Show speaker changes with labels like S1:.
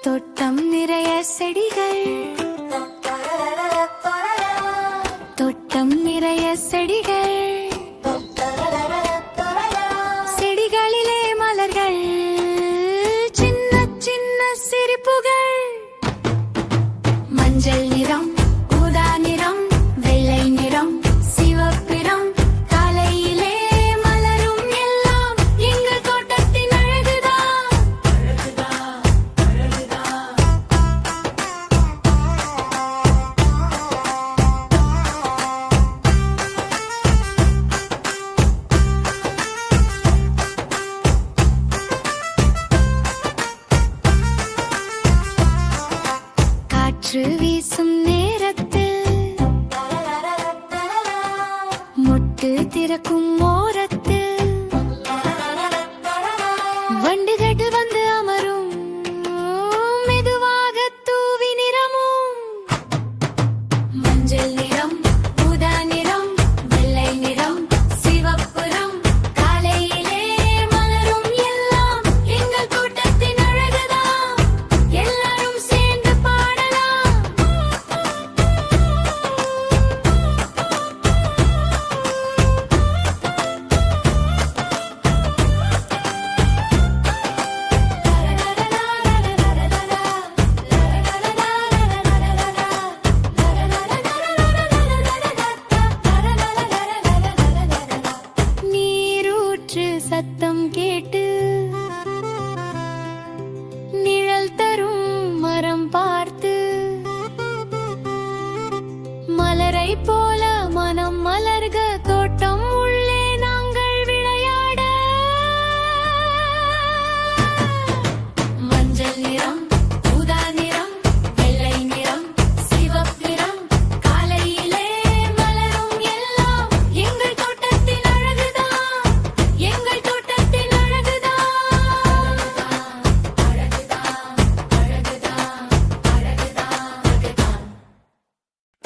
S1: தோட்டம் நிறைய செடிகள், தோட்டம் நிறைய செடிகள், செடிகளிலே மலர்கள், சின்ன சின்ன சிரிப்புகள், மஞ்சள் நிறம், ஊதா நிறம், வெள்ளை நிறம், சிவப்பிறம், காலையிலே மலரும் எல்லாம் எங்கள் தோட்டத்தின் அழகுதான். காற்று வீசும் நேரத்தில், முட்டு திறக்கும் ஓரத்தில், வண்டுகள் வந்து அமரும், மெதுவாக தூவி நிறமும், மஞ்சள் நிறம், ஊதா நிறம், வெள்ளை நிறம், சிவப்புறம், காலையிலே மலரும் எல்லாம் எங்கள் தோட்டத்தின் அழகுதான். எல்லாரும் சேர்ந்து பாடலாம். நீரூற்று சத்தம்